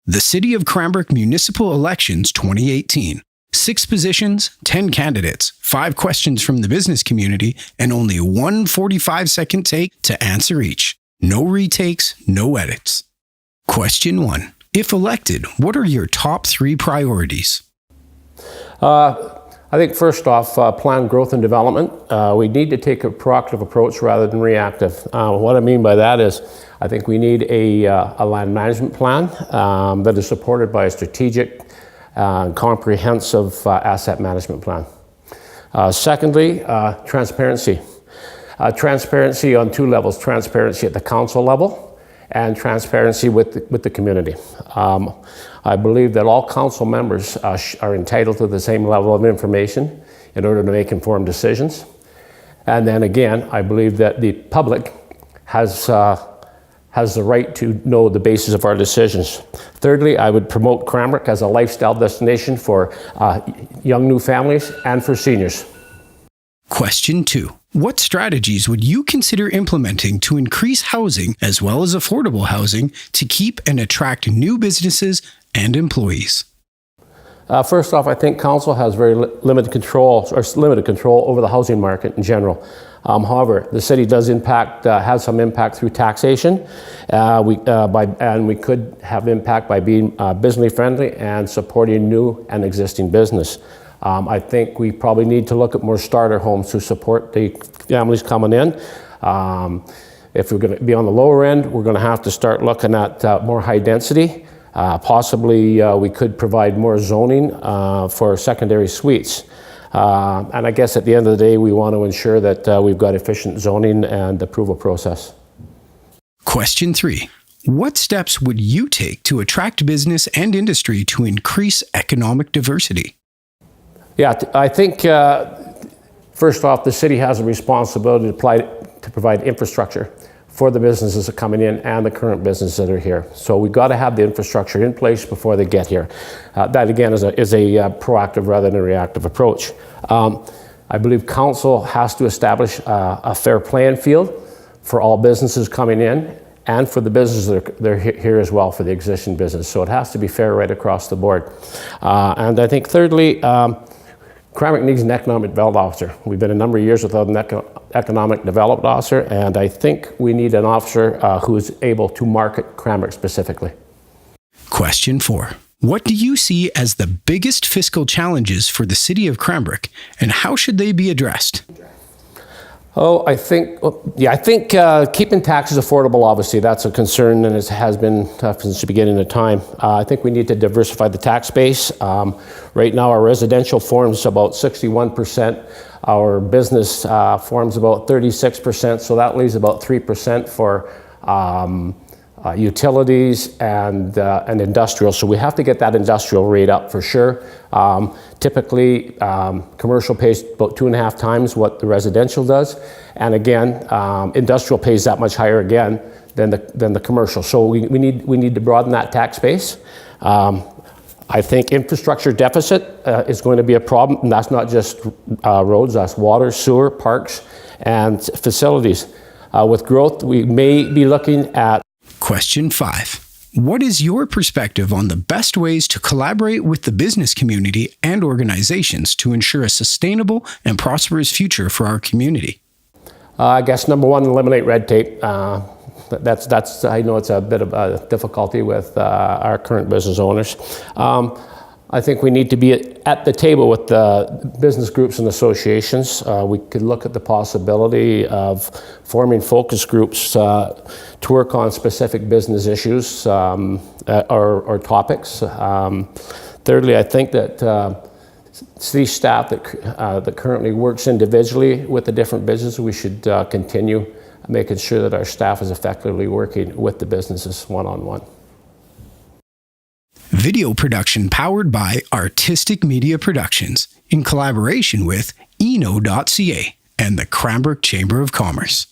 The City of Cranbrook Municipal Elections 2018. 6 positions, 10 candidates, 5 questions from the business community, and only one 45-second take to answer each. No retakes, no edits. Question 1. If elected, what are your top 3 priorities? I think first off, planned growth and development. We need to take a proactive approach rather than reactive. What I mean by that is I think we need a land management plan that is supported by a strategic, comprehensive asset management plan. Secondly, transparency. Transparency on 2 levels, transparency at the council level and transparency with the community. I believe that all council members are entitled to the same level of information in order to make informed decisions. And then again, I believe that the public has the right to know the basis of our decisions. Thirdly, I would promote Cranbrook as a lifestyle destination for young new families and for seniors. Question 2. What strategies would you consider implementing to increase housing as well as affordable housing to keep and attract new businesses and employees? First off, I think council has very limited control over the housing market in general. However, the city does has some impact through taxation, and we could have impact by being business friendly and supporting new and existing business. I think we probably need to look at more starter homes to support the families coming in. If we're going to be on the lower end, we're going to have to start looking at more high density. Possibly we could provide more zoning for secondary suites. And I guess at the end of the day, we want to ensure that we've got efficient zoning and approval process. Question 3. What steps would you take to attract business and industry to increase economic diversity? Yeah, I think first off, the city has a responsibility to provide infrastructure for the businesses that are coming in and the current businesses that are here. So we've got to have the infrastructure in place before they get here. That again is a proactive rather than a reactive approach. I believe council has to establish a fair playing field for all businesses coming in and for the businesses that are here as well for the existing business. So it has to be fair right across the board. And I think thirdly, Cranbrook needs an economic development officer. We've been a number of years without an economic development officer, and I think we need an officer who is able to market Cranbrook specifically. Question 4. What do you see as the biggest fiscal challenges for the City of Cranbrook, and how should they be addressed? I think keeping taxes affordable, obviously, that's a concern, and it has been since the beginning of time. I think we need to diversify the tax base. Right now, our residential forms about 61%. Our business forms about 36%, so that leaves about 3% for utilities and industrial. So we have to get that industrial rate up for sure. Typically, commercial pays about 2.5 times what the residential does, and again, industrial pays that much higher again than the commercial. So we need to broaden that tax base. I think infrastructure deficit is going to be a problem, and that's not just roads, that's water, sewer, parks, and facilities. With growth, we may be looking at. Question 5. What is your perspective on the best ways to collaborate with the business community and organizations to ensure a sustainable and prosperous future for our community? I guess number 1, eliminate red tape. That's I know it's a bit of a difficulty with our current business owners. I think we need to be at the table with the business groups and associations. We could look at the possibility of forming focus groups to work on specific business issues or topics. Thirdly, I think that city staff that currently works individually with the different businesses, we should continue making sure that our staff is effectively working with the businesses one-on-one. Video production powered by Artistic Media Productions in collaboration with eno.ca and the Cranbrook Chamber of Commerce.